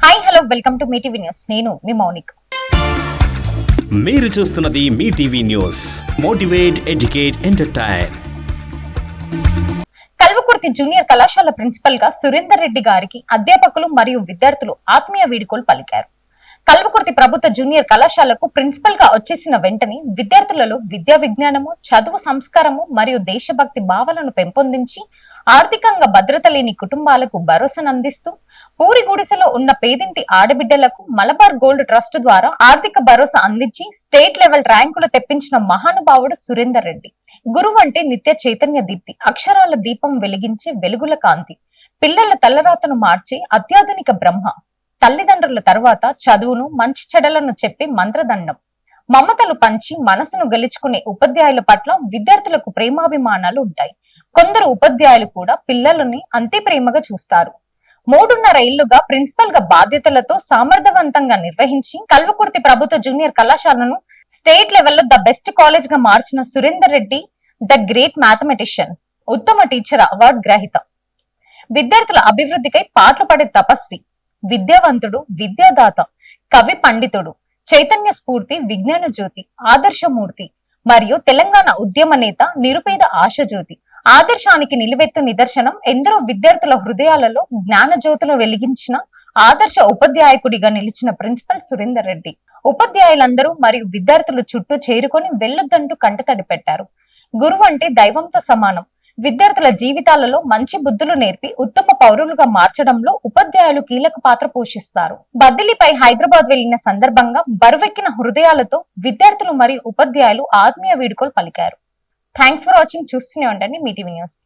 Hi hello welcome to Mee TV news. నేను మీ మౌనిక్. మీరు చూస్తున్నది Mee TV news. Motivate, educate, entertain. Kalvakurthy junior కళాశాల ప్రిన్సిపల్ గా సురేందర్ రెడ్డి గారికి అధ్యాపకులు మరియు విద్యార్థులు ఆత్మీయ వీడ్కోలు పలికారు. కల్వకుర్తి ప్రభుత్వ జూనియర్ కళాశాలకు ప్రిన్సిపల్ గా వచ్చేసిన వెంటనే విద్యార్థులలో విద్యా విజ్ఞానము, చదువు సంస్కారము మరియు దేశభక్తి భావాలను పెంపొందించి ఆర్థికంగా భద్రత లేని కుటుంబాలకు భరోసానందిస్తూ పూరి గుడిసెలో ఉన్న పేదింటి ఆడబిడ్డలకు మలబార్ గోల్డ్ ట్రస్ట్ ద్వారా ఆర్థిక భరోసా అందించి స్టేట్ లెవెల్ ర్యాంకులు తెప్పించిన మహానుభావుడు సురేందర్ రెడ్డి. గురువు అంటే నిత్య చైతన్య దీప్తి, అక్షరాల దీపం వెలిగించే వెలుగుల కాంతి, పిల్లల తలరాతను మార్చే అత్యాధునిక బ్రహ్మ, తల్లిదండ్రుల తర్వాత చదువును మంచి చెడలను చెప్పే మంత్రదండం, మమతలు పంచి మనసును గెలుచుకునే ఉపాధ్యాయుల పట్ల విద్యార్థులకు ప్రేమాభిమానాలు ఉంటాయి. కొందరు ఉపాధ్యాయులు కూడా పిల్లలని అంతే ప్రేమగా చూస్తారు. 3.5 ఏళ్లుగా ప్రిన్సిపల్ గా బాధ్యతలతో సమర్థవంతంగా నిర్వహించి కల్వకుర్తి ప్రభుత్వ జూనియర్ కళాశాలను స్టేట్ లెవెల్లో ద బెస్ట్ కాలేజ్ గా మార్చిన Surender Reddy the great mathematician, ఉత్తమ టీచర్ అవార్డు గ్రహీత, విద్యార్థుల అభివృద్ధికై పాటలు పడే తపస్వి, విద్యావంతుడు, విద్యాదాత, కవి పండితుడు, చైతన్య స్ఫూర్తి, విజ్ఞాన జ్యోతి, ఆదర్శమూర్తి మరియు తెలంగాణ ఉద్యమ నేత, నిరుపేద ఆశజ్యోతి, ఆదర్శానికి నిలువెత్తు నిదర్శనం, ఎందరో విద్యార్థుల హృదయాలలో జ్ఞాన జ్యోతులు వెలిగించిన ఆదర్శ ఉపాధ్యాయకుడిగా నిలిచిన ప్రిన్సిపల్ సురేందర్ రెడ్డి ఉపాధ్యాయులందరూ మరియు విద్యార్థులు చుట్టూ చేరుకొని వెళ్లొద్దంటూ కంటతడి పెట్టారు. గురువు అంటే దైవంతో సమానం. విద్యార్థుల జీవితాలలో మంచి బుద్ధులు నేర్పి ఉత్తమ పౌరులుగా మార్చడంలో ఉపాధ్యాయులు కీలక పాత్ర పోషిస్తారు. బదిలీపై హైదరాబాద్ వెళ్లిన సందర్భంగా బరువెక్కిన హృదయాలతో విద్యార్థులు మరియు ఉపాధ్యాయులు ఆత్మీయ వీడ్కోలు పలికారు. Thanks for watching. చూస్తూనే ఉండండి మీ టీవీ న్యూస్.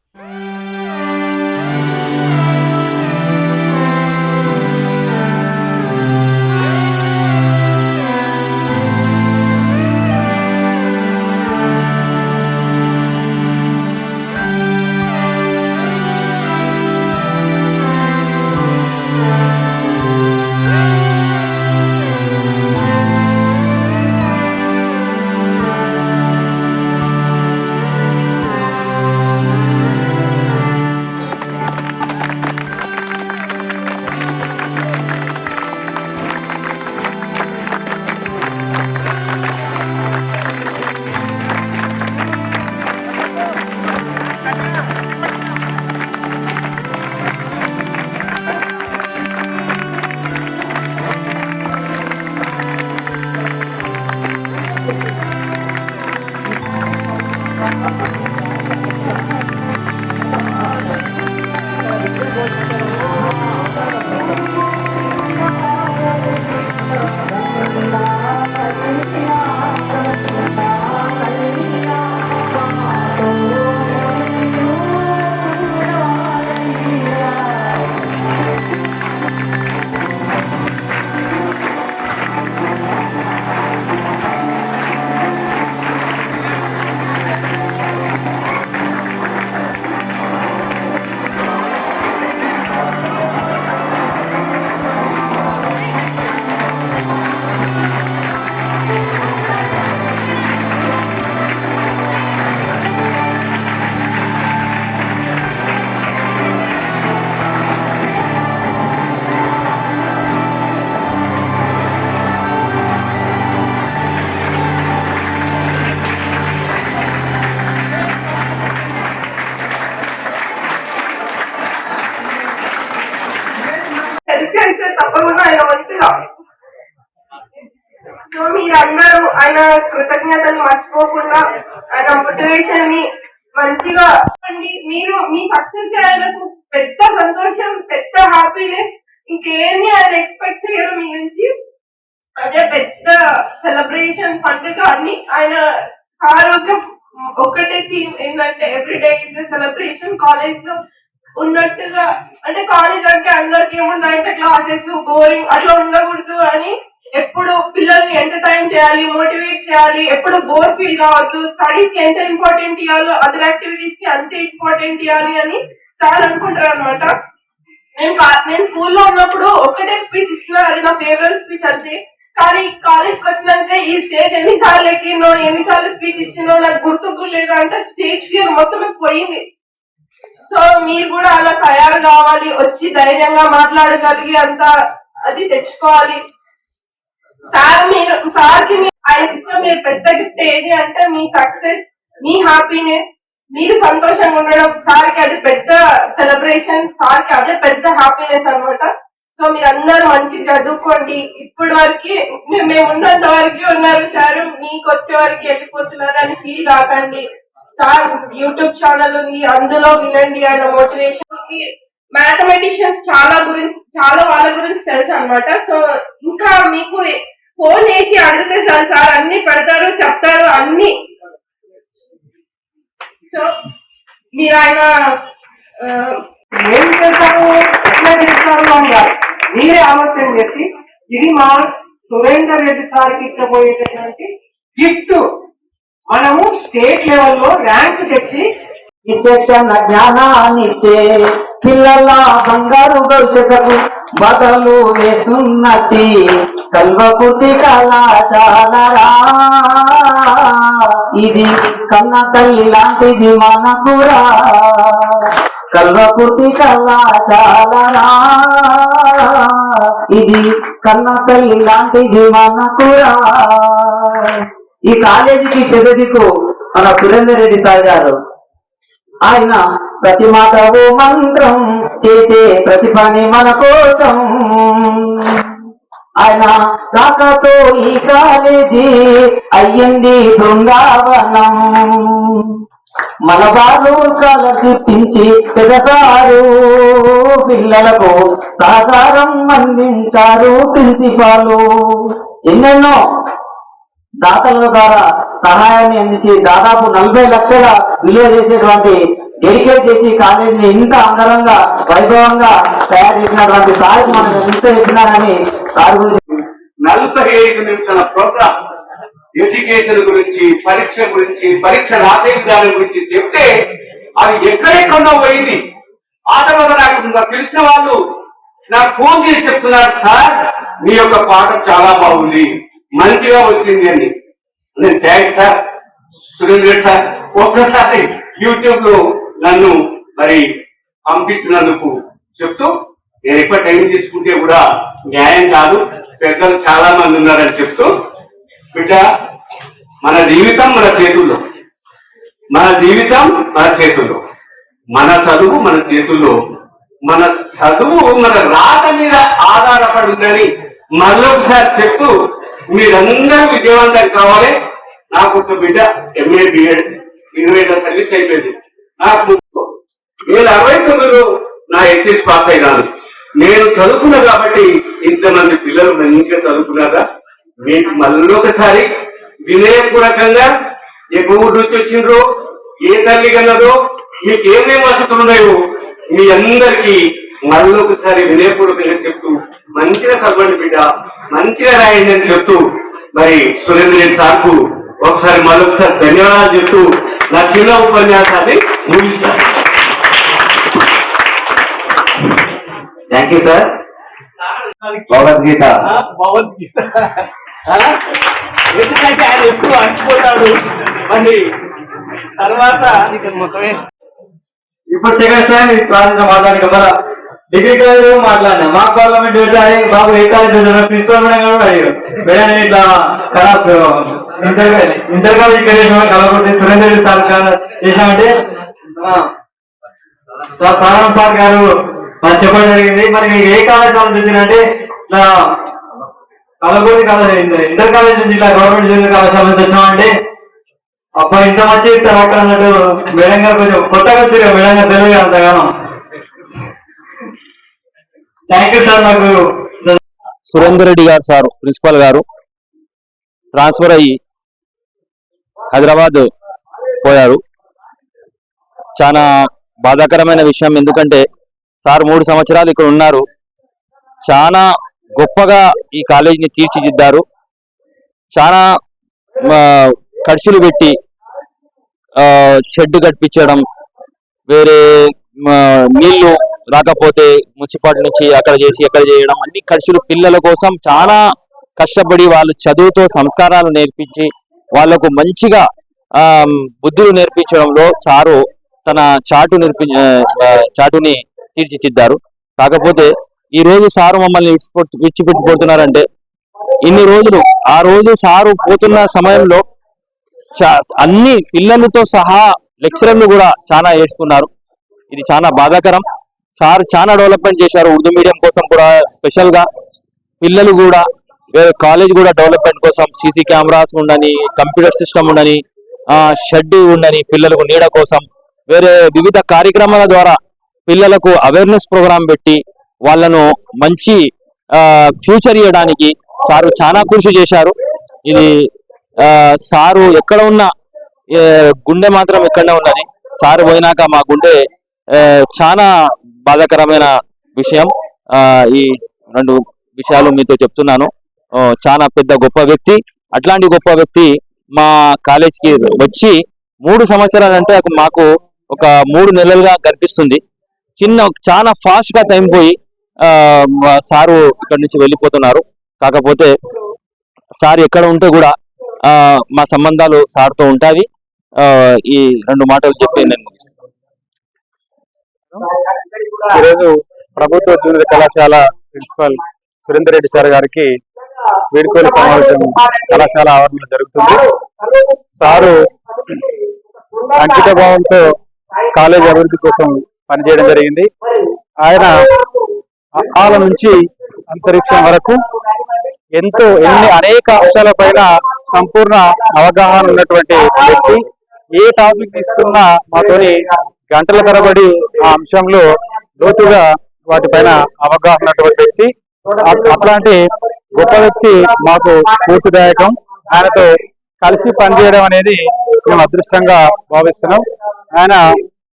తప్పకుండా ఆయన వంతుగా. సో మీరందరూ ఆయన కృతజ్ఞతలు మర్చిపోకుండా ఆయన మోటివేషన్ ని మంచిగా మీరు మీ సక్సెస్ ఆయనకు పెద్ద సంతోషం, పెద్ద హ్యాపీనెస్. ఇంకేమి ఆయన ఎక్స్పెక్ట్ చేయరు మీ నుంచి. అదే పెద్ద సెలబ్రేషన్, పండుగ అని ఆయన సార్ ఒకటే థీమ్ ఏంటంటే everyday is a celebration. College లో ఉన్నట్టుగా, అంటే కాలేజ్ అంటే అందరికి ఏముందంటే క్లాసెస్ బోరింగ్ అట్లా ఉండకూడదు అని ఎప్పుడు పిల్లల్ని ఎంటర్టైన్ చేయాలి, మోటివేట్ చేయాలి, ఎప్పుడు బోర్ ఫీల్ కావద్దు, స్టడీస్ కి ఎంత ఇంపార్టెంట్ ఇవ్వాలో అదర్ యాక్టివిటీస్ కి అంతే ఇంపార్టెంట్ ఇవ్వాలి అని సార్ అనుకుంటారు అనమాట. నేను స్కూల్లో ఉన్నప్పుడు ఒకటే స్పీచ్ ఇస్తున్నా, అది నా ఫేవరెట్ స్పీచ్ అంతే. కానీ కాలేజ్కి వచ్చినాక ఈ స్టేజ్ ఎన్నిసార్లు ఎక్కినో, ఎన్నిసార్లు స్పీచ్ ఇచ్చినో నాకు గుర్తుకు లేదు. అంటే స్టేజ్ ఫియర్ మొత్తం పోయింది. సో మీరు కూడా అలా తయారు కావాలి, వచ్చి ధైర్యంగా మాట్లాడగలిగి అంత అది తెచ్చుకోవాలి. సార్కి ఆయన ఇచ్చిన మీరు పెద్ద గిఫ్ట్ ఏది అంటే మీ సక్సెస్, మీ హ్యాపీనెస్, మీరు సంతోషంగా ఉండడం. సార్కి అది పెద్ద సెలబ్రేషన్, సార్కి అదే పెద్ద హ్యాపీనెస్ అన్నమాట. సో మీరందరూ మంచిగా చదువుకోండి. ఇప్పటి వరకు మేము ఉన్నంత వరకు ఉన్నారు సార్, మీకు వచ్చే వరకు వెళ్ళిపోతున్నారు అని ఫీల్ కాకండి. సార్ యూట్యూబ్ ఛానల్ ఉంది, అందులో వినండి ఆయన మోటివేషన్. మ్యాథమెటిషియన్స్ చాలా వాళ్ళ గురించి తెలుసు అనమాట. సో ఇంకా మీకు ఫోన్ చేసి అడిగితే సార్ అన్ని పెడతారు, చెప్తారు అన్ని. సో మీరు ఆయన ఏం చేస్తారు, ఎట్లా చేస్తారు అని కాదు, మీరే ఆలోచన చేసి ఇది మా సురేందర్ రెడ్డి సార్కి ఇచ్చబోయేటటువంటి గిఫ్ట్. మనము స్టేట్ లెవెల్లో ర్యాంక్ తెచ్చి విచక్షణ జ్ఞానాన్నిచ్చే పిల్లల బంగారు భవిష్యత్తుకు బదలు వేస్తున్నది కల్వకుర్తి కళాశాలరా. ఇది కన్న తల్లి లాంటిది మనకురా, కల్వకుర్తి కళాశాలరా. ఇది కన్న తల్లి లాంటిది మనకురా. ఈ కాలేజీకి పెద్ద దిక్కు మన సురేందర్ రెడ్డి సార్ గారు. ఆయన ప్రతి మాట ఓ మంత్రం, చేసే ప్రతి పని మన కోసం. ఆయన రాకతో ఈ కాలేజీ అయ్యింది బృందావనం. మన వాళ్ళు స్కాలర్షిప్ ఇచ్చి పెద్దసారు పిల్లలకు సహకారం అందించారు ప్రిన్సిపాలు. ఎన్నెన్నో దాతల ద్వారా సహాయాన్ని అందించి దాదాపు 40 లక్షల విలువ చేసేటువంటి డెడికేట్ చేసి కాలేజీని ఇంత అందంగా వైభవంగా తయారు చేసినటువంటి సార్ మనం ఎంత చెప్పినారని సార్ గురించి 45 నిమిషాల ప్రోగ్రామ్ ఎడ్యుకేషన్ గురించి, పరీక్ష రాసే విధానం గురించి చెప్తే అది ఎక్కడెక్కడో పోయింది. ఆ తర్వాత నాకు తెలిసిన వాళ్ళు నాకు ఫోన్ చేసి చెప్తున్నారు, సార్ మీ యొక్క పాఠం చాలా బాగుంది, మంచిగా వచ్చింది అని. నేను థ్యాంక్స్ సార్ సురేంద్ర సార్. ఒక్కసారి యూట్యూబ్ లో నన్ను మరి పంపించినందుకు చెప్తూ, నేను ఎక్కువ టైం తీసుకుంటే కూడా న్యాయం కాదు, పెద్దలు చాలా మంది ఉన్నారని చెప్తూ, బిడ్డ మన జీవితం మన చేతుల్లో, మన జీవితం మన చేతుల్లో, మన చదువు మన చేతుల్లో, మన చదువు మన రాత మీద ఆధారపడి ఉందని మరొకసారి చెప్తూ, మీరందరూ విజయవంతం కావాలి. నాకు ఒక బిడ్డ MA BEd 20 ఏళ్ళ సర్వీస్ అయిపోయింది. నాకు 1969లో నా HSC పాస్ అయినాను. నేను చదువుకున్నా కాబట్టి ఇంతమంది పిల్లలు మంచిగా చదువుకున్నారా. మీకు మళ్ళొకసారి వినయపూర్వకంగా ఏ ఊరు నుంచి వచ్చిండ్రో, ఏ తల్లి కన్నదో, మీకు ఏమేమి వసతులు ఉన్నాయో మీ అందరికీ మళ్ళొకసారి వినయపూర్వకంగా చెప్తూ, మంచిగా చదవండి బిడ్డ, మంచిగా రాయండి అని చెప్తూ, మరి సురేంద్ర రెడ్డి సార్కు ఒకసారి మళ్ళొకసారి ధన్యవాదాలు చెప్తూ నా చిన్న ఉపన్యాసాన్ని ముగిస్తాను. Thank you sir. భగవద్గీత ఎందుకంటే ఆయన ఎప్పుడు అడిచిపోతాడు. మరి తర్వాత ఇప్పుడు సెకండ్ టైం ప్రాంతంలో మాట్లాడి కదా డిగ్రీ కాలేజ్ మాట్లాడినా మా పార్లమెంట్ బాబు ఏ కాలేజ్ ప్రిన్సిపల్ మేడం అడిగారు, మేడం ఇట్లా ఖరాబ్ ఇంటర్ కాలేజ్ కలగొట్టి సురేందర్ రెడ్డి సార్ చేసామంటే సారాం సార్ గారు మనం చెప్పడం జరిగింది. మరి మీకు ఏ కాలేజ్ నుంచి వచ్చిందంటే ఇట్లా కలగొట్టి కాలేజ్, ఇంటర్ కాలేజ్ నుంచి ఇట్లా గవర్నమెంట్ జూనియర్ కళాశాల నుంచి వచ్చామంటే అబ్బా ఇంత మంచి ఇస్తారు అక్కడ అన్నట్టు మేడం గారు కొంచెం కొత్తగా వచ్చారు. మేడం గారు తెలియదు అంతగానో. Thank you sir. నాకు సురేందర్ రెడ్డి గారు సార్ ప్రిన్సిపల్ గారు ట్రాన్స్ఫర్ అయ్యి హైదరాబాద్ పోయారు. చాలా బాధాకరమైన విషయం. ఎందుకంటే సార్ 3 సంవత్సరాలు ఇక్కడ ఉన్నారు, చాలా గొప్పగా ఈ కాలేజీని తీర్చిదిద్దారు. చాలా ఖర్చులు పెట్టి షెడ్ కట్టించడం, వేరే నీళ్లు రాకపోతే మున్సిపాలిటీ నుంచి అక్కడ చేసి ఎక్కడ చేయడం, అన్ని ఖర్చులు పిల్లల కోసం చాలా కష్టపడి వాళ్ళు చదువుతో సంస్కారాలు నేర్పించి వాళ్లకు మంచిగా బుద్ధులు నేర్పించడంలో సారు తన చాటుని తీర్చిదిద్దారు. కాకపోతే ఈ రోజు సారు మమ్మల్ని విడిచిపెట్టిపోతున్నారంటే ఇన్ని రోజులు ఆ రోజు సారు పోతున్న సమయంలో అన్ని పిల్లలతో సహా లెక్చరర్లు కూడా చాలా ఏడ్చుకున్నారు. ఇది చాలా బాధాకరం. సార్ చాలా డెవలప్మెంట్ చేశారు ఉర్దూ మీడియం కోసం కూడా, స్పెషల్ గా పిల్లలు కూడా వేరే కాలేజ్ కూడా డెవలప్మెంట్ కోసం సీసీ కెమెరాస్ ఉండని, కంప్యూటర్ సిస్టమ్ ఉండని, షెడ్ ఉండని, పిల్లలకు నీడ కోసం వేరే వివిధ కార్యక్రమాల ద్వారా పిల్లలకు అవేర్నెస్ ప్రోగ్రాం పెట్టి వాళ్ళను మంచి ఫ్యూచర్ ఇవ్వడానికి సారు చాలా కృషి చేశారు. ఇది సారు ఎక్కడ ఉన్నా గుండె మాత్రం ఎక్కడనే ఉన్నది. సారు పోయినాక మా గుండె చాలా బాధాకరమైన విషయం. ఈ 2 విషయాలు మీతో చెప్తున్నాను. చాలా పెద్ద గొప్ప వ్యక్తి. అట్లాంటి గొప్ప వ్యక్తి మా కాలేజ్కి వచ్చి 3 సంవత్సరాలు అంటే మాకు ఒక 3 నెలలుగా కనిపిస్తుంది. చాలా ఫాస్ట్ గా టైం పోయి సారు ఇక్కడి నుంచి వెళ్ళిపోతున్నారు. కాకపోతే సార్ ఎక్కడ ఉంటే కూడా మా సంబంధాలు సార్తో ఉంటాయి. ఈ 2 మాటలు చెప్పి నేను ముగిస్తాను. ఈరోజు ప్రభుత్వ జూనియర్ కళాశాల ప్రిన్సిపల్ సురేందర్ రెడ్డి సార్ గారికి వీడ్కోలు సమావేశం కళాశాల ఆవరణలో జరుగుతుంది. సారు అంకిత భావంతో కాలేజ్ అభివృద్ధి కోసం పనిచేయడం జరిగింది. ఆయన ఆల నుంచి అంతరిక్షం వరకు అనేక అంశాలపైన సంపూర్ణ అవగాహన ఉన్నటువంటి వ్యక్తి. ఏ టాపిక్ తీసుకున్నా మాతోని గంటల తరబడి ఆ అంశంలో లోతుగా వాటిపైన అవగాహన ఉన్నటువంటి వ్యక్తి. అట్లాంటి గొప్ప వ్యక్తి మాకు స్ఫూర్తిదాయకం. ఆయనతో కలిసి పనిచేయడం అనేది మేము అదృష్టంగా భావిస్తున్నాం. ఆయన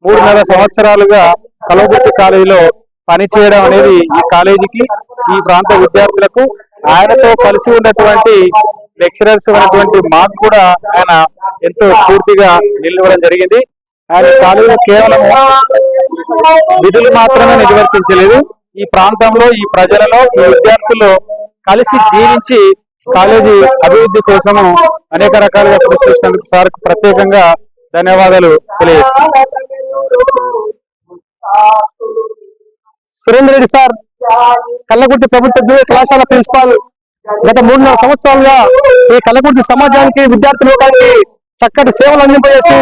3.5 సంవత్సరాలుగా కల్వకుర్తి కాలేజీలో పనిచేయడం అనేది ఈ కాలేజీకి, ఈ ప్రాంత విద్యార్థులకు, ఆయనతో కలిసి ఉన్నటువంటి లెక్చరర్స్ ఉన్నటువంటి మాకు కూడా ఆయన ఎంతో స్ఫూర్తిగా నిలవడం జరిగింది. ఆయన కాలేజీలో కేవలం విధులు మాత్రమే నిర్వర్తించలేదు, ఈ ప్రాంతంలో, ఈ ప్రజలలో, ఈ విద్యార్థుల్లో కలిసి జీవించి కాలేజీ అభివృద్ధి కోసము అనేక రకాలుగా కృషి చేసినందుకు సార్కు ప్రత్యేకంగా ధన్యవాదాలు తెలియజేస్తున్నాను. సురేందర్ రెడ్డి సార్ కల్లకుర్తి ప్రభుత్వ జూనియర్ కళాశాల ప్రిన్సిపాల్. గత 3.5 సంవత్సరాలుగా ఈ కల్లకుర్తి సమాజానికి, విద్యార్థి లోకానికి చక్కటి సేవలు అందింపజేసి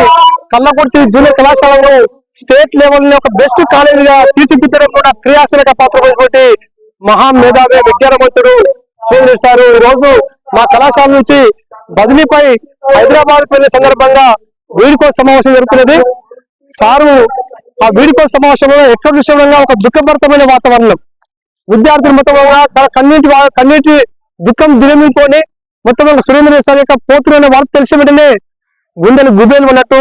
కల్లకుర్తి జూనియర్ కళాశాలను స్టేట్ లెవెల్ లో ఒక బెస్ట్ కాలేజీగా తీర్చిదిద్దడం కూడా క్రియాశీలక పాత్రమైనటువంటి మహా మేధావి విజ్ఞానవంతుడు సురేందర్ రెడ్డి సార్ ఈ రోజు మా కళాశాల నుంచి బదిలీపై హైదరాబాద్ వెళ్లే సందర్భంగా వీడ్కోలు సమావేశం జరుగుతున్నది. సారు ఆ వీడ్కోలు సమావేశంలో ఎక్కడ విషయంలో ఒక దుఃఖభరితమైన వాతావరణం, విద్యార్థులు మొత్తం కన్నీటి దుఃఖం దిగమిపోని మొత్తం సురేందర్ రెడ్డి సార్ యొక్క పోతున్న వార్త తెలిసిన వెంటనే గుండెలు గుబేలు అన్నట్టు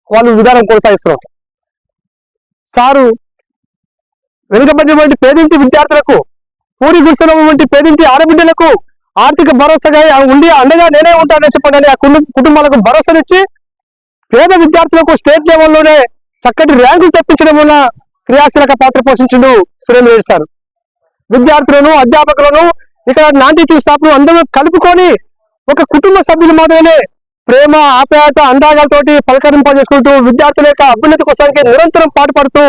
వాళ్ళు విధానం కొనసాగిస్తున్నారు. సారు వెనుకబడినటువంటి పేదింటి విద్యార్థులకు, పూరి గుడిసెలో వంటి పేదింటి ఆడబిడ్డలకు ఆర్థిక భరోసాగా ఉండి అండగా నేనే ఉంటానని చెప్పండి ఆ కుటుంబాలకు భరోసానిచ్చి పేద విద్యార్థులకు స్టేట్ లెవెల్లోనే చక్కటి ర్యాంకులు తెప్పించడం వల్ల క్రియాశీలక పాత్ర పోషించిండు సురేందర్ రెడ్డి సార్. విద్యార్థులను, అధ్యాపకులను, ఇక్కడ నాన్ టీచింగ్ స్టాఫ్ ను అందరూ కలుపుకొని ఒక కుటుంబ సభ్యులు మాత్రమే ప్రేమ, ఆప్యాయత, అండాగాలతోటి పలకరింపజేసుకుంటూ విద్యార్థుల యొక్క అభ్యున్నతి కోసానికి నిరంతరం పాటుపడుతూ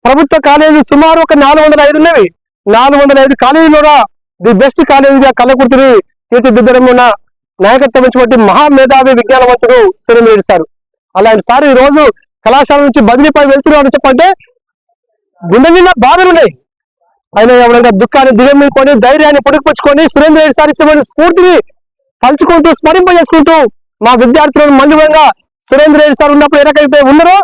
ప్రభుత్వ కాలేజీ సుమారు ఒక 405 ఉన్నవి. 405 కాలేజీలో ది బెస్ట్ కాలేజీగా కల్లకుర్తిని తీర్చిదిద్దడం ఉన్న నాయకత్వం వహించినటువంటి మహా మేధావి విజ్ఞానవంతుడు సురేందర్ రెడ్డి సార్. అలాంటి సార్ ఈ రోజు కళాశాల నుంచి బదిలీపై వెళ్తున్నారు చెప్పంటే గుండె నిండా బాధలు ఉన్నాయి. ఆయన ఎవరైనా దుఃఖాన్ని దిగమించుకొని ధైర్యాన్ని పొడుగుపుచ్చుకొని సురేందర్ రెడ్డి సార్ ఇచ్చిన స్ఫూర్తిని తలుచుకుంటూ స్మరింపజేసుకుంటూ మా విద్యార్థులను మండువంగా సురేందర్ రెడ్డి సార్ ఉన్నప్పుడు ఎలాగైతే ఉన్నారో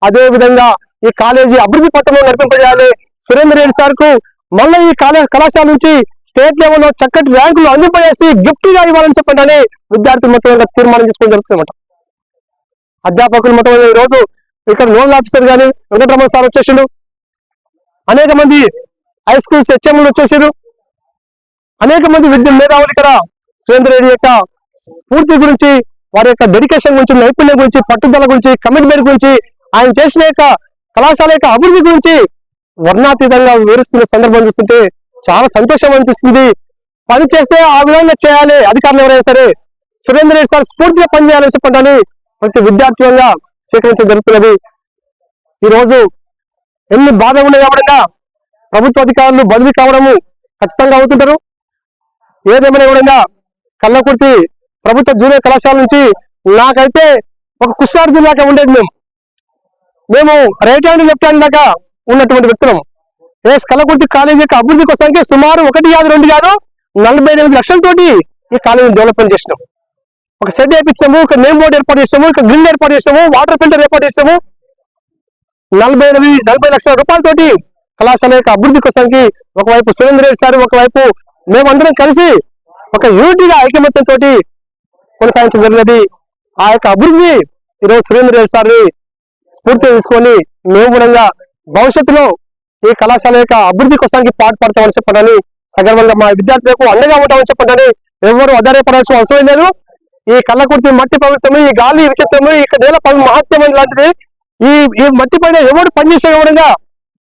అదే విధంగా ఈ కాలేజీ అభివృద్ధి పథంలో నడిపింపజేయాలి. సురేందర్ రెడ్డి సార్ కు మళ్ళీ ఈ కళాశాల నుంచి స్టేట్ లెవెల్లో చక్కటి ర్యాంకులు అందింపజేసి గిఫ్ట్ గా ఇవ్వాలని చెప్పండి విద్యార్థులు మొత్తం తీర్మానం చేసుకుని జరుగుతుందన్నమాట. అధ్యాపకులు మొత్తం ఈ రోజు ఇక్కడ నోడల్ ఆఫీసర్ గాని వెంకటరమణ సార్ వచ్చేసిండు, అనేక మంది హై స్కూల్స్ హెచ్ఎంలు వచ్చేసారు, అనేక మంది విద్య మేధావులు ఇక్కడ సురేందర్ రెడ్డి యొక్క స్ఫూర్తి గురించి, వారి యొక్క డెడికేషన్ గురించి, నైపుణ్యం గురించి, పట్టుదల గురించి, కమిట్మెంట్ గురించి, ఆయన చేసిన యొక్క కళాశాల యొక్క అభివృద్ధి గురించి వర్ణాతీతంగా వివరిస్తున్న సందర్భం చూస్తుంటే చాలా సంతోషం అనిపిస్తుంది. పని చేస్తే ఆ విధంగా చేయాలి అధికారులు ఎవరైనా సరే. సురేందర్ రెడ్డి సార్ స్ఫూర్తిగా పనిచేయాలని చెప్పండి ప్రతి విద్యార్థులుగా స్వీకరించడం జరుగుతున్నది. ఈ రోజు ఎన్ని బాధ ఉన్నాయి కాబట్టి ప్రభుత్వ అధికారులు బదిలీ కావడము ఖచ్చితంగా అవుతుంటారు. ఏదేమైనా కూడా కల్లకుర్తి ప్రభుత్వ జూనియర్ కళాశాల నుంచి నాకైతే ఒక కుష్ఠార్జున్ లాగా ఉండేది. మేము రైట్ హ్యాండ్ లెఫ్ట్ హ్యాండ్ దాకా ఉన్నటువంటి వ్యక్తులం. కల్లకుర్తి కాలేజీ యొక్క అభివృద్ధి కోసానికి సుమారు 1 కాదు 2 కాదు 48 లక్షలతోటి ఈ కాలేజీని డెవలప్మెంట్ చేసినాం. ఒక షెడ్ వేయించాము, ఒక నేమ్ బోర్డు ఏర్పాటు చేసాము, ఒక గ్రిల్ ఏర్పాటు చేసాము, వాటర్ ఫిల్టర్ ఏర్పాటు చేసాము. 40 లక్షల రూపాయలతోటి కళాశాల యొక్క అభివృద్ధి కోసానికి ఒకవైపు సురేంద్ర రెడ్డి సార్, ఒకవైపు మేమందరం కలిసి ఒక యూనిటీగా ఐకమత్యంతో కొనసాగించడం జరిగినది. ఆ యొక్క అభివృద్ధి ఈరోజు సురేంద్ర రెడ్డి సార్ని స్ఫూర్తి తీసుకొని మేము కూడా భవిష్యత్తులో ఈ కళాశాల యొక్క అభివృద్ధి కోసానికి పాటుపడతామని చెప్పండి. సగర్వంగా మా విద్యార్థులకు అండగా ఉంటామని చెప్పండి. ఎవరు ఆధారపడాల్సిన అవసరం లేదు. ఈ కల్లకుర్తి మట్టి పవిత్రము, ఈ గాలి విచిత్రము, ఈ నేల మహత్యం లాంటిది. ఈ మట్టి పైన ఎవరు పనిచేసే విధంగా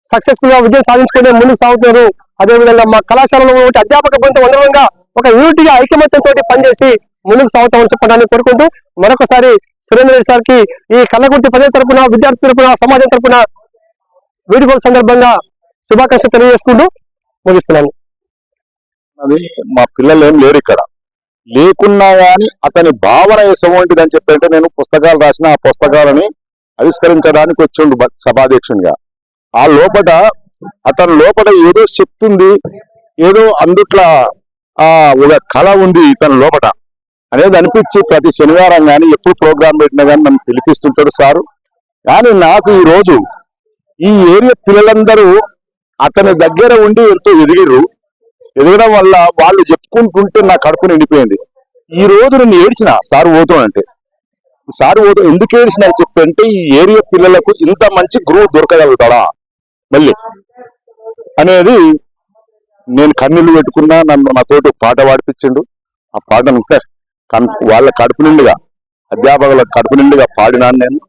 సక్సెస్ఫుల్ గా విజయం సాధించుకునే ముందుకు సాగుతున్నారు. అదేవిధంగా మా కళాశాలలో అధ్యాపక బృందం అందరంగా ఒక యూనిటీగా ఐకమత్యంతో పనిచేసి ముందుకు సాగుతామని చెప్పడానికి కోరుకుంటూ మరొకసారి సురేంద్ర రెడ్డి సార్కి ఈ కల్లకుర్తి ప్రజల తరపున, విద్యార్థి తరపున, సమాజం తరపున వీడుకోల సందర్భంగా శుభాకాంక్షలు తెలియజేసుకుంటూ ముగిస్తున్నాను. అది మా పిల్లలు ఏం లేరు ఇక్కడ, లేకున్నా గాని అతని భావన ఎటువంటిదని చెప్పంటే నేను పుస్తకాలు రాసిన ఆ పుస్తకాలని ఆవిష్కరించడానికి వచ్చిండు సభాధ్యక్షునిగా. ఆ లోపల అతని లోపల ఏదో శక్తి ఉంది, ఏదో అందుట్లా ఒక కళ ఉంది తన లోపల అనేది అనిపించి ప్రతి శనివారం కానీ ఎప్పుడు ప్రోగ్రాం పెట్టినా కానీ నన్ను పిలిపిస్తుంటాడు సారు. కానీ నాకు ఈ రోజు ఈ ఏరియా పిల్లలందరూ అతని దగ్గర ఉండి ఎంతో ఎదగడం వల్ల వాళ్ళు చెప్పుకుంటుంటే నా కడుపు నిండిపోయింది. ఈ రోజు నేను ఏడ్చిన సారు పోతానంటే, సారు పోతా ఎందుకు ఏడ్చిన చెప్పంటే ఈ ఏరియా పిల్లలకు ఇంత మంచి గురువు దొరకగలుగుతాడా మళ్ళీ అనేది నేను కన్నీళ్లు పెట్టుకున్నా. నన్ను నాతోటి పాట పాడిపించిండు. ఆ పాటను వాళ్ళ కడుపు నిండుగా, అధ్యాపకుల కడుపు నిండుగా పాడినాను. నేను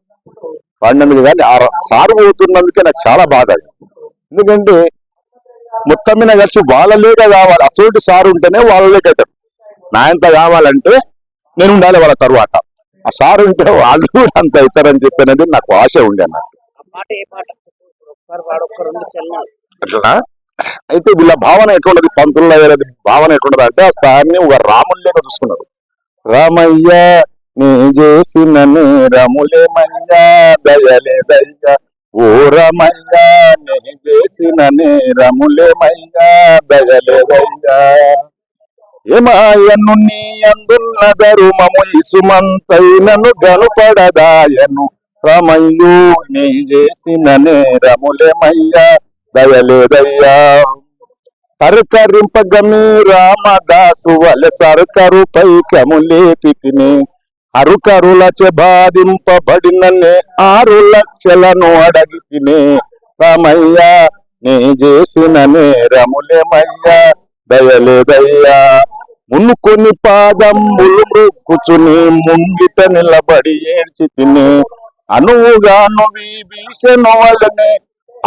పాడినందుకు కానీ ఆ సారు పోతున్నందుకే నాకు చాలా బాధ. ఎందుకంటే మొత్తం మీద కలిసి వాళ్ళ లేక కావాలి, అసోటి సారు ఉంటేనే వాళ్ళ లేక అవుతారు. నా ఎంత కావాలంటే నేను ఉండాలి వాళ్ళ తర్వాత. ఆ సారు ఉంటే వాళ్ళు కూడా అంత అవుతారని చెప్పినది నాకు ఆశ ఉండే అన్నట్టు. అట్లా అయితే వీళ్ళ భావన ఎటువంటిది, పంతుల్లో భావన ఎటువంటిది అంటే ఆ సార్ని ఒక రాముని లేక చూసుకున్నారు. రామయ్య నీ చేసిన నేరములేమయ్యా దయలేదయ్యా, ఓ రమయ్య నీ చేసిన నేరములేమయ్యా దయలేదయ్యా, ఏమాయను నీ అందున్న ధర్మము ఇసుమంతైనను గనుపడదాయను, రమయ్యు నీ చేసిన నేరములేమయ్యా దయలేదయ్యా, సరుకరింపగమి రామదాసు వల సరుకరు పైకములేపి తిని అరుకరులచే బాధింపబడిననే 6 లక్షలను అడగి తినే, రామయ్య నీ చేసిన నేరములేమయ్యా దయలేదయ్యా, మునుకొని పాదములు మృక్కుచుని ముంగిట నిలబడి ఏడ్చి తిని అనువుగాను విభీషణు వలనే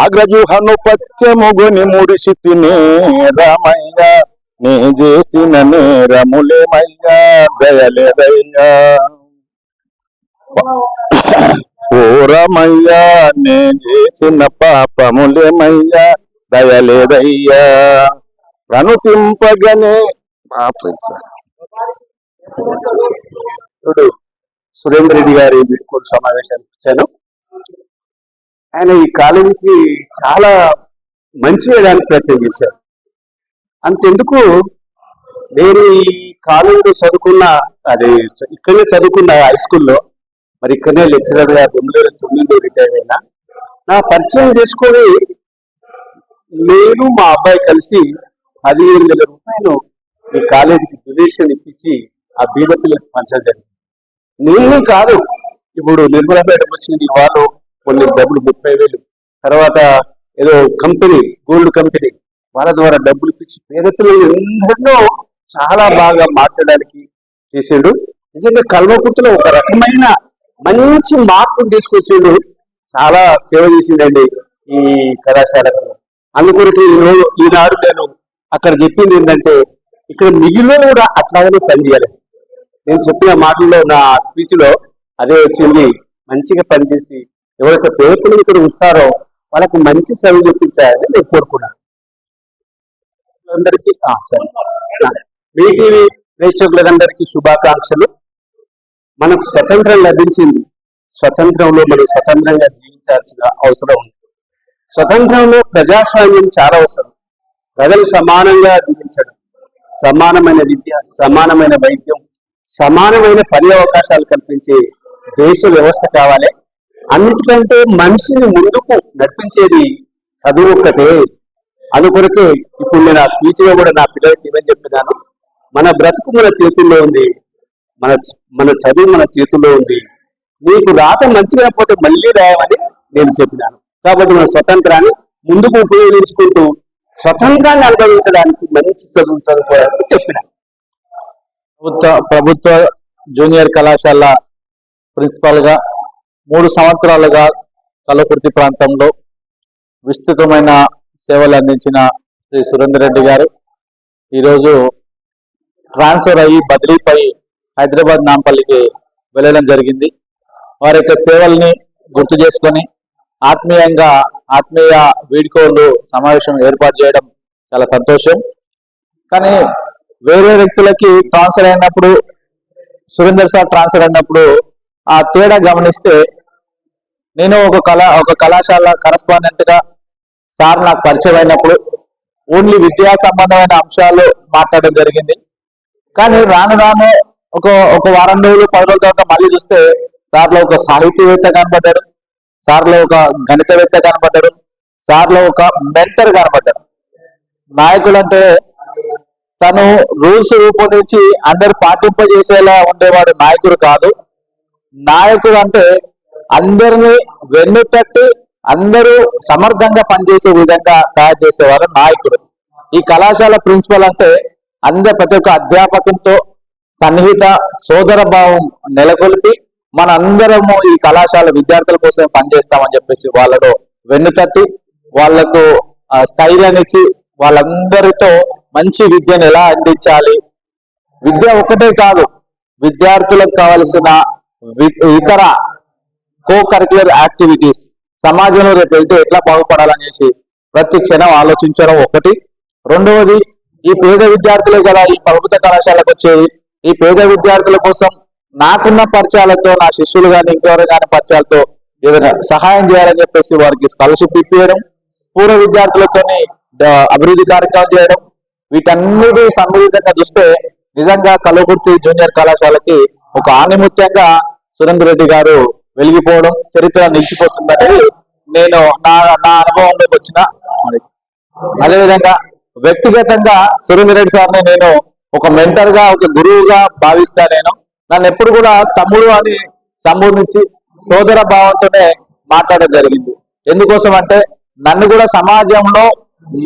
అగ్రజుహను పచ్చముగుని ముడిసి తినే, రామయ్య నీ చేసిన నేరములేమయ్యా దయలేదయ్యా, ఓ రమయ్యా నీ చేసిన పాపములేమయ్యా దయలేదయ్యా, ప్రణుతింపగనే ఇప్పుడు సురేంద్ర రెడ్డి గారి వీడ్కోలు సమావేశానికి వచ్చాను. ఆయన ఈ కాలేజీకి చాలా మంచి చేయడానికి ప్రయత్నం చేశారు. అంతెందుకు నేను ఈ కాలేజీలో చదువుకున్న, అది ఇక్కడనే చదువుకున్న హై స్కూల్లో, మరి ఇక్కడనే లెక్చరర్ గా 2009లో రిటైర్ అయినా. నా పరిచయం చేసుకొని నేను మా అబ్బాయి కలిసి 15,000 రూపాయలు ఈ కాలేజీకి డొనేషన్ ఇప్పించి ఆ బీద పిల్లలకు పంచడం జరిగింది. నేనే కాదు, ఇప్పుడు నిర్మలపేట వచ్చింది వాళ్ళు కొన్ని డబ్బులు 30,000, తర్వాత ఏదో కంపెనీ గోల్డ్ కంపెనీ వాళ్ళ ద్వారా డబ్బులు ఇప్పించి పేద పిల్లలు ఎందరినో చాలా బాగా మార్చడానికి చేసాడు. నిజంగా కల్వకుర్తిలో ఒక రకమైన మంచి మార్పును తీసుకొచ్చాడు. చాలా సేవ చేసిండండి ఈ కళాశాలకు. అందుకొరకు ఈనాడు నేను అక్కడ చెప్పింది ఏంటంటే ఇక్కడ మిగిలిన కూడా అట్లాగనే పనిచేయాలి. నేను చెప్పిన మాటల్లో నా స్పీచ్ లో అదే వచ్చింది. మంచిగా పనిచేసి ఎవరైతే పేద పిల్లలు ఇక్కడ వస్తారో వాళ్ళకు మంచి సేవ చూపించాలని నేను కోరుకున్నాను. అందరికీ సరే మీ టీవీ ప్రేక్షకులందరికీ శుభాకాంక్షలు. మనకు స్వతంత్రం లభించింది. స్వతంత్రంలో మనం స్వతంత్రంగా జీవించాల్సిన అవసరం ఉంది. స్వతంత్రంలో ప్రజాస్వామ్యం చాలా అవసరం. ప్రజలు సమానంగా జీవించడం, సమానమైన విద్య, సమానమైన వైద్యం, సమానమైన పని అవకాశాలు కల్పించే దేశ వ్యవస్థ కావాలి. అన్నిటికంటే మనిషిని ముందుకు నడిపించేది చదువు ఒక్కటే. అందుకొరకే ఇప్పుడు నేను ఆ స్పీచ్ లో కూడా నా పిల్లలకి ఏమని చెప్పినాను, మన బ్రతుకు మన చేతుల్లో ఉంది, మన చదువు మన చేతుల్లో ఉంది. నీకు రాత మంచిగా పోతే మళ్ళీ రాయమని నేను చెప్పినాను. కాబట్టి మన స్వతంత్రాన్ని ముందుకు ఉపయోగించుకుంటూ స్వతంత్రాన్ని అనుభవించడానికి మంచి చదువు చదువుకోవాలని చెప్పిన. ప్రభుత్వ జూనియర్ కళాశాల ప్రిన్సిపాల్ గా 3 సంవత్సరాలుగా కల్వకుర్తి ప్రాంతంలో విస్తృతమైన సేవలు అందించిన శ్రీ సురేందర్ రెడ్డి గారు ఈరోజు ట్రాన్స్ఫర్ అయ్యి బదిలీపై హైదరాబాద్ నాంపల్లికి వెళ్ళడం జరిగింది. వారి యొక్క సేవల్ని గుర్తు చేసుకొని ఆత్మీయ వీడ్కోలు సమావేశం ఏర్పాటు చేయడం చాలా సంతోషం. కానీ వేరే వ్యక్తులకి ట్రాన్స్ఫర్ అయినప్పుడు, సురేందర్ సార్ ట్రాన్స్ఫర్ అయినప్పుడు ఆ తేడా గమనిస్తే, నేను ఒక కళాశాల కరస్పాండెంట్ గా సార్ నాకు పరిచయం అయినప్పుడు ఓన్లీ విద్యా సంబంధమైన అంశాలు మాట్లాడడం జరిగింది. కానీ రాను రాను ఒక వారం రోజులు 10 రోజుల తర్వాత మళ్ళీ చూస్తే సార్లో ఒక సాహితీవేత్త కనబడ్డాడు, సార్లో ఒక గణితవేత్త కనబడ్డాడు, సార్లో ఒక మెంటర్ కనబడ్డాడు. నాయకులు అంటే తను రూల్స్ రూపొందించి అందరు పాటింపజేసేలా ఉండేవాడు నాయకుడు కాదు. నాయకుడు అంటే అందరినీ వెన్నుతట్టి అందరూ సమర్థంగా పనిచేసే విధంగా తయారు చేసేవారు నాయకుడు. ఈ కళాశాల ప్రిన్సిపల్ అంటే ప్రతి ఒక్క అధ్యాపకులతో సన్నిహిత సోదర భావం నెలకొల్పి మన అందరము ఈ కళాశాల విద్యార్థుల కోసం పనిచేస్తామని చెప్పేసి వాళ్ళలో వెన్నుతట్టి వాళ్లకు స్థైర్యాన్ని ఇచ్చి వాళ్ళందరితో మంచి విద్యను ఎలా అందించాలి, విద్య ఒక్కటే కాదు విద్యార్థులకు కావలసిన ఇతర కో-కరిక్యులర్ యాక్టివిటీస్ సమాజంలో రేపు వెళ్తే ఎట్లా బాగుపడాలనేసి ప్రతి క్షణం ఆలోచించడం ఒకటి. రెండవది, ఈ పేద విద్యార్థులే కదా ఈ ప్రభుత్వ కళాశాలకు వచ్చేది. ఈ పేద విద్యార్థుల కోసం నాకున్న పరిచయాలతో, నా శిష్యులు కానీ ఇంకెవరు కానీ పరిచయాలతో ఏదైనా సహాయం చేయాలని చెప్పేసి వారికి స్కాలర్షిప్ ఇప్పించడం, పూర్వ విద్యార్థులతో అభివృద్ధి కార్యక్రమం చేయడం, వీటన్నిటి సమ్మిళితంగా చూస్తే నిజంగా కల్వకుర్తి జూనియర్ కళాశాలకి ఒక ఆణిముత్యంగా సురేందర్ రెడ్డి గారు వెలిగిపోవడం, చరిత్ర నిలిచిపోతుందనేది నేను నా అనుభవంలోకి వచ్చిన. అదేవిధంగా వ్యక్తిగతంగా సురేందర్ రెడ్డి సార్ని నేను ఒక మెంటర్ గా, ఒక గురువుగా భావిస్తా. నేను నన్ను ఎప్పుడు కూడా తమ్ముడు అని సంబోధించి సోదర భావంతోనే మాట్లాడడం జరిగింది. ఎందుకోసం అంటే నన్ను కూడా సమాజంలో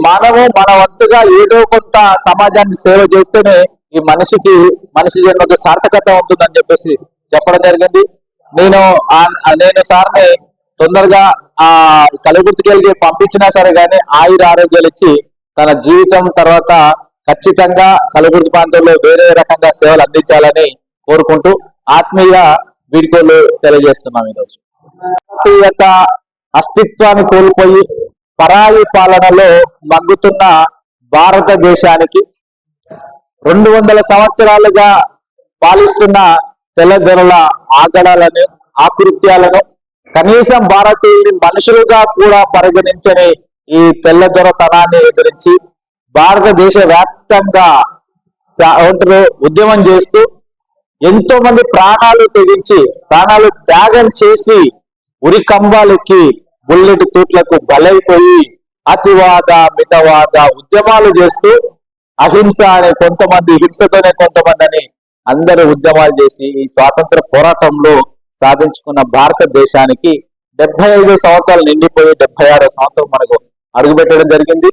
మన వంతుగా ఏదో కొంత సమాజాన్ని సేవ చేస్తేనే ఈ మనిషి జన్మకు సార్థకత ఉంటుందని చెప్పేసి చెప్పడం జరిగింది. నేను సార్ని తొందరగా కల్వకుర్తికి వెళ్ళి పంపించినా సరే కానీ ఆరోగ్యాలు ఇచ్చి తన జీవితం తర్వాత ఖచ్చితంగా కల్వకుర్తి ప్రాంతంలో వేరే రకంగా సేవలు అందించాలని కోరుకుంటూ ఆత్మీయ వీడ్కోలు తెలియజేస్తున్నాం. ఈరోజు జాతీయత అస్తిత్వాన్ని కోల్పోయి పరాయి పాలనలో మగ్గుతున్న భారతదేశానికి 200 సంవత్సరాలుగా పాలిస్తున్న తెల్లదొరల ఆగడాలను, ఆకృత్యాలను కనీసం భారతీయుని మనుషులుగా కూడా పరిగణించని ఈ తెల్లదొరతనాన్ని ఎదిరించి భారతదేశ వ్యాప్తంగా ఉద్యమం చేస్తూ ఎంతో మంది ప్రాణాలు త్యాగం చేసి ఉరి కంబాలెక్కి బుల్లెట్ తూట్లకు బలైపోయి అతివాద మితవాద ఉద్యమాలు చేస్తూ అహింస అనే కొంతమంది, హింసతోనే కొంతమంది అని అందరూ ఉద్యమాలు చేసి ఈ స్వాతంత్ర పోరాటంలో సాధించుకున్న భారతదేశానికి 75 సంవత్సరాలు నిండిపోయి 76వ సంవత్సరం మనకు అడుగుపెట్టడం జరిగింది.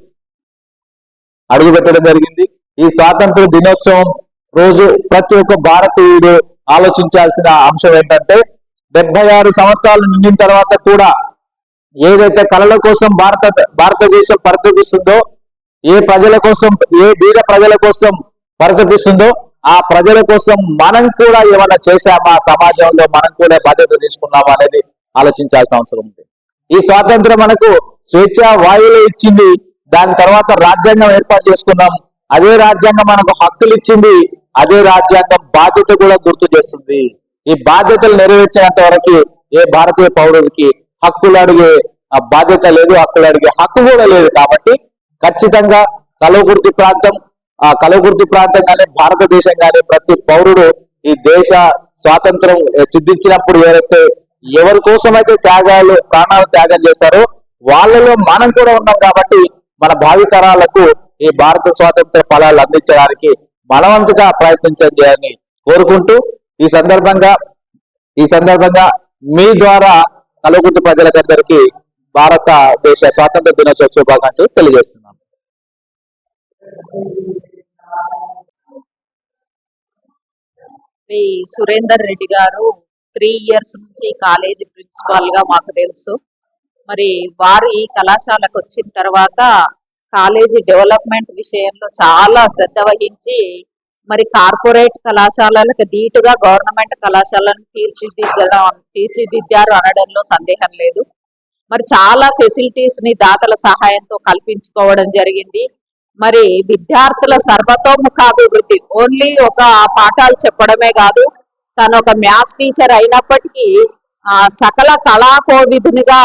ఈ స్వాతంత్ర దినోత్సవం రోజు ప్రతి ఒక్క భారతీయుడు ఆలోచించాల్సిన అంశం ఏంటంటే 76 సంవత్సరాలు నిండిన తర్వాత కూడా ఏదైతే కళల కోసం భారతదేశం పరితపిస్తుందో, ఏ బీద ప్రజల కోసం పరితపిస్తుందో ఆ ప్రజల కోసం మనం కూడా ఏమైనా చేశామా, సమాజంలో మనం కూడా బాధ్యత తీసుకున్నామా అనేది ఆలోచించాల్సిన అవసరం ఉంది. ఈ స్వాతంత్రం మనకు స్వేచ్ఛ వాయువులు ఇచ్చింది దాని తర్వాత రాజ్యాంగం ఏర్పాటు చేసుకున్నాం. అదే రాజ్యాంగం మనకు హక్కులు ఇచ్చింది, అదే రాజ్యాంగం బాధ్యత కూడా గుర్తు చేస్తుంది. ఈ బాధ్యతలు నెరవేర్చేంత వరకు ఏ భారతీయ పౌరుడికి హక్కులు అడిగే బాధ్యత లేదు, హక్కులు అడిగే హక్కు కూడా లేదు. కాబట్టి ఖచ్చితంగా కల్వకుర్తి ప్రాంతం కానీ భారతదేశం కానీ ప్రతి పౌరుడు ఈ దేశ స్వాతంత్రం సిద్ధించినప్పుడు ఎవరి కోసం అయితే ప్రాణాలు త్యాగం చేశారో వాళ్ళలో మనం కూడా ఉన్నాం. కాబట్టి మన భావితరాలకు ఈ భారత స్వాతంత్ర ఫలాలు అందించడానికి బలవంతుగా ప్రయత్నించండి అని కోరుకుంటూ ఈ సందర్భంగా మీ ద్వారా కల్వకుర్తి ప్రజలకందరికీ భారతదేశ స్వాతంత్ర దినోత్సవ శుభాకాంక్షలు తెలియజేస్తున్నాను. సురేందర్ రెడ్డి గారు 3 years నుంచి కాలేజీ ప్రిన్సిపాల్ గా మాకు తెలుసు. మరి వారు ఈ కళాశాలకు వచ్చిన తర్వాత కాలేజీ డెవలప్మెంట్ విషయంలో చాలా శ్రద్ధ వహించి మరి కార్పొరేట్ కళాశాలలకు ధీటుగా గవర్నమెంట్ కళాశాలను తీర్చిదిద్దారు అనడంలో సందేహం లేదు. మరి చాలా ఫెసిలిటీస్ ని దాతల సహాయంతో కల్పించుకోవడం జరిగింది. మరి విద్యార్థుల సర్వతోముఖాభివృద్ధి ఓన్లీ ఒక పాఠాలు చెప్పడమే కాదు, తను ఒక మ్యాథ్స్ టీచర్ అయినప్పటికీ సకల కళాకోవిధునిగా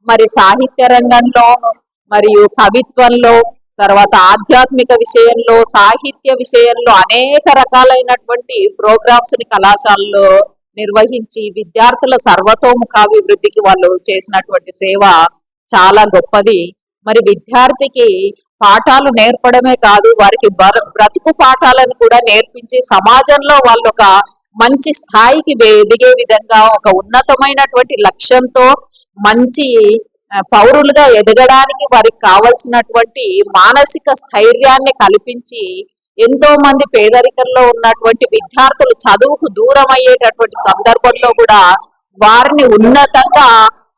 మరి సాహిత్య రంగంలో మరియు కవిత్వంలో తర్వాత ఆధ్యాత్మిక విషయంలో సాహిత్య విషయంలో అనేక రకాలైనటువంటి ప్రోగ్రామ్స్ ని కళాశాలలో నిర్వహించి విద్యార్థుల సర్వతోముఖాభివృద్ధికి వాళ్ళు చేసినటువంటి సేవ చాలా గొప్పది. మరి విద్యార్థికి పాఠాలు నేర్పడమే కాదు, వారికి బ్రతుకు పాఠాలను కూడా నేర్పించి సమాజంలో వాళ్ళు ఒక మంచి స్థాయికి ఎదిగే విధంగా ఒక ఉన్నతమైనటువంటి లక్ష్యంతో మంచి పౌరులుగా ఎదగడానికి వారికి కావలసినటువంటి మానసిక స్థైర్యాన్ని కల్పించి ఎంతో మంది పేదరికంలో ఉన్నటువంటి విద్యార్థులు చదువుకు దూరం అయ్యేటటువంటి సందర్భంలో కూడా వారిని ఉన్నతంగా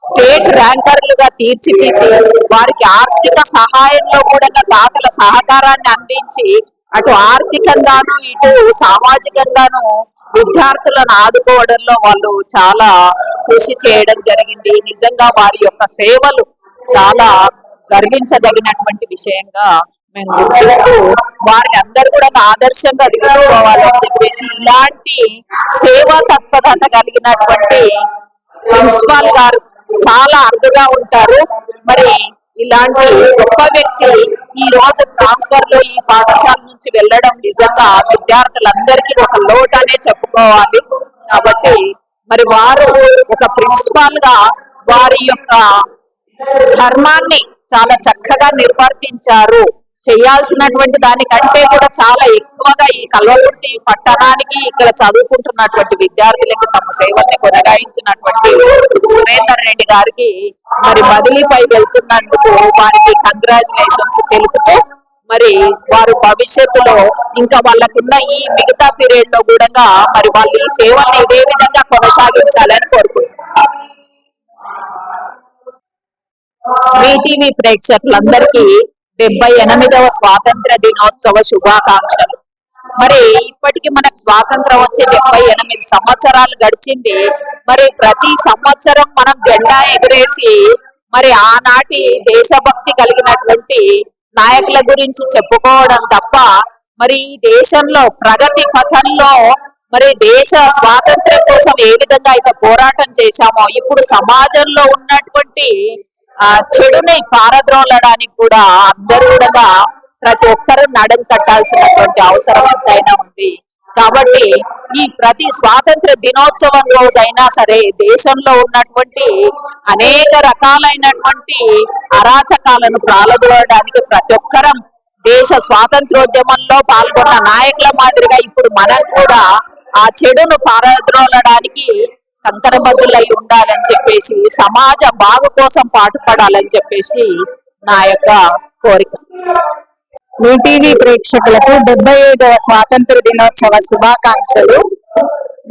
స్టేట్ ర్యాంకర్లుగా తీర్చిదిద్ది వారికి ఆర్థిక సహాయంలో కూడా దాతల సహకారాన్ని అందించి అటు ఆర్థికంగాను ఇటు సామాజికంగాను విద్యార్థులను ఆదుకోవడంలో వాళ్ళు చాలా కృషి చేయడం జరిగింది. నిజంగా వారి యొక్క సేవలు చాలా గర్వించదగినటువంటి విషయంగా మేము గుర్తిస్తూ వారిని అందరూ కూడా ఆదర్శంగా తీసుకోవాలని చెప్పేసి ఇలాంటి సేవా తత్పరత కలిగినటువంటి ప్రిన్సిపాల్ గారు చాలా అరుదుగా ఉంటారు. మరి ఇలాంటి గొప్ప వ్యక్తి ఈ రోజు ట్రాన్స్ఫర్ లో ఈ పాఠశాల నుంచి వెళ్ళడం నిజంగా విద్యార్థులందరికీ ఒక లోటనే చెప్పుకోవాలి. కాబట్టి మరి వారు ఒక ప్రిన్సిపాల్ గా వారి యొక్క ధర్మాన్ని చాలా చక్కగా నిర్వర్తించారు. చేయాల్సినటువంటి దానికంటే కూడా చాలా ఎక్కువగా ఈ కల్వకుర్తి పట్టణానికి ఇక్కడ చదువుకుంటున్నటువంటి విద్యార్థులకి తమ సేవల్ని కొనసాగించినటువంటి సురేందర్ రెడ్డి గారికి మరి బదిలీపై వెళ్తున్నందుకు వారికి కంగ్రాచులేషన్స్ తెలుపుతూ మరి వారు భవిష్యత్తులో ఇంకా వాళ్ళకున్న ఈ మిగతా పీరియడ్ లో కూడా మరి వాళ్ళు ఈ సేవల్ని ఇదే విధంగా కొనసాగించాలని కోరుకుంటున్నారు. మీటీవీ ప్రేక్షకులందరికీ 78వ స్వాతంత్ర దినోత్సవ శుభాకాంక్షలు. మరి ఇప్పటికి మనకు స్వాతంత్రం వచ్చి 78 సంవత్సరాలు గడిచింది. మరి ప్రతి సంవత్సరం మనం జెండా ఎగరేసి మరి ఆనాటి దేశభక్తి కలిగినటువంటి నాయకుల గురించి చెప్పుకోవడం తప్ప మరి ఈ దేశంలో ప్రగతి పథంలో మరి దేశ స్వాతంత్ర్యం కోసం ఏ విధంగా అయితే పోరాటం చేశామో ఇప్పుడు సమాజంలో ఉన్నటువంటి చెడుని పారద్రోలడానికి కూడా అందరూ కూడా ప్రతి ఒక్కరూ నడుం కట్టాల్సినటువంటి అవసరం ఎంతైనా ఉంది. కాబట్టి ఈ ప్రతి స్వాతంత్ర దినోత్సవం రోజైనా సరే దేశంలో ఉన్నటువంటి అనేక రకాలైనటువంటి అరాచకాలను ప్రాలదోలడానికి ప్రతి ఒక్కరం దేశ స్వాతంత్రోద్యమంలో పాల్గొన్న నాయకుల మాదిరిగా ఇప్పుడు మనం కూడా ఆ చెడును పారద్రోలడానికి కంకరబద్దులై ఉండాలని చెప్పేసి సమాజ బాగు కోసం పాటుపడాలని చెప్పేసి నా యొక్క కోరిక. మీ టీవీ ప్రేక్షకులకు 75వ స్వాతంత్ర దినోత్సవ శుభాకాంక్షలు.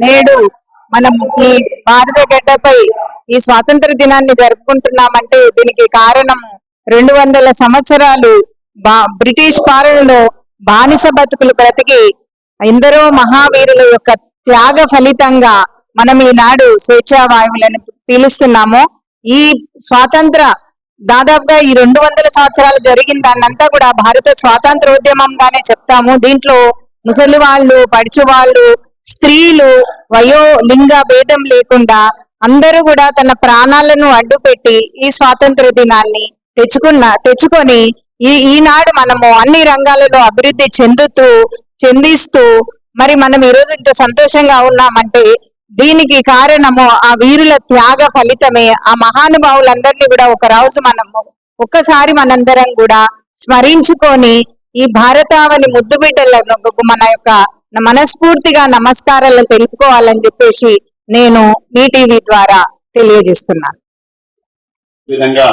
నేడు మనం ఈ భారత గడ్డపై ఈ స్వాతంత్ర దినాన్ని జరుపుకుంటున్నామంటే దీనికి కారణం 200 సంవత్సరాలు బ్రిటిష్ పాలనలో బానిస బతుకులు బ్రతికి ఎందరో మహావీరుల యొక్క త్యాగ ఫలితంగా మనం ఈనాడు స్వేచ్ఛా వాయువులను పీలుస్తున్నాము. ఈ స్వాతంత్ర దాదాపుగా ఈ 200 సంవత్సరాలు జరిగిన దాన్నంతా కూడా భారత స్వాతంత్రోద్యమంగానే చెప్తాము. దీంట్లో ముసలి వాళ్ళు, పడుచు వాళ్ళు, స్త్రీలు, వయో లింగ భేదం లేకుండా అందరూ కూడా తన ప్రాణాలను అడ్డుపెట్టి ఈ స్వాతంత్ర దినాన్ని తెచ్చుకొని ఈనాడు మనము అన్ని రంగాలలో అభివృద్ధి చెందిస్తూ మరి మనం ఈ రోజు ఇంత సంతోషంగా ఉన్నామంటే దీనికి కారణము ఆ వీరుల త్యాగ ఫలితమే. ఆ మహానుభావులందరినీ కూడా ఒక్కసారి మనందరం కూడా స్మరించుకొని ఈ భారతావని ముద్దు బిడ్డలను మన యొక్క మనస్ఫూర్తిగా నమస్కారాలు తెలుపుకోవాలని చెప్పేసి నేను మీ టీవీ ద్వారా తెలియజేస్తున్నాను. విధంగా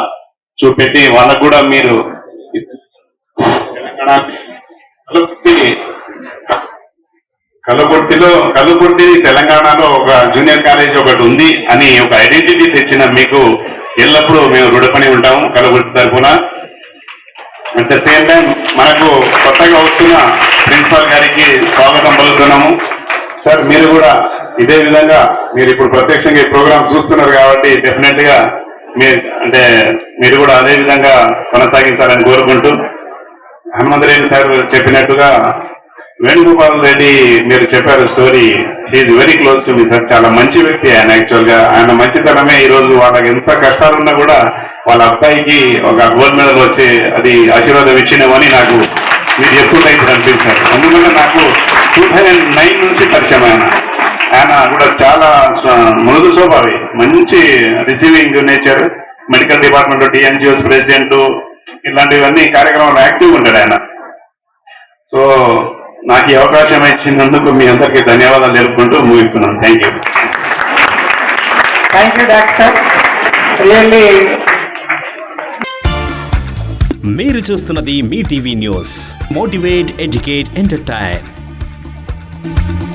చూపెట్టి వాళ్ళకు కూడా మీరు కలుగుర్తి తెలంగాణలో ఒక జూనియర్ కాలేజ్ ఒకటి ఉంది అని ఒక ఐడెంటిటీ తెచ్చిన మీకు ఎల్లప్పుడూ మేము రుణపడి ఉంటాము కలుగుర్తి తరఫున. అట్ ద సేమ్ టైం మనకు కొత్తగా వస్తున్న ప్రిన్సిపాల్ గారికి స్వాగతం పలుకుతున్నాము. సార్ మీరు కూడా ఇదే విధంగా మీరు ఇప్పుడు ప్రత్యక్షంగా ఈ ప్రోగ్రామ్ చూస్తున్నారు కాబట్టి డెఫినెట్ గా మీరు కూడా అదే విధంగా కొనసాగించాలని కోరుకుంటూ, హనుమంత్ రెడ్డి సార్ చెప్పినట్టుగా వేణుగోపాల్ రెడ్డి మీరు చెప్పారు story. He very close to me sir. చాలా మంచి వ్యక్తి ఆయన. యాక్చువల్ గా ఆయన మంచితనమే ఈ రోజు వాళ్ళకి ఎంత కష్టాలున్నా కూడా వాళ్ళ అబ్బాయికి ఒక గోల్డ్ మెడల్ వచ్చి అది ఆశీర్వాదం ఇచ్చినామని నాకు మీరు చెప్పుకుంటే ఇప్పుడు అనిపించారు. అందుకని నాకు 2009 నుంచి పరిచయం ఆయన కూడా చాలా మృదు స్వభావి, మంచి receiving nature, medical department, TNGOs president, ఇలాంటివన్నీ కార్యక్రమాలు యాక్టివ్ ఉంటాడు ఆయన. సో నాకు ఈ అవకాశం ఇచ్చినందుకు మీ అందరికీ ధన్యవాదాలు తెలుపుకుంటూ ముగిస్తున్నాను. Thank you. Thank you doctor. Really మీరు చూస్తున్నది Mee TV news. Motivate, educate, entertain.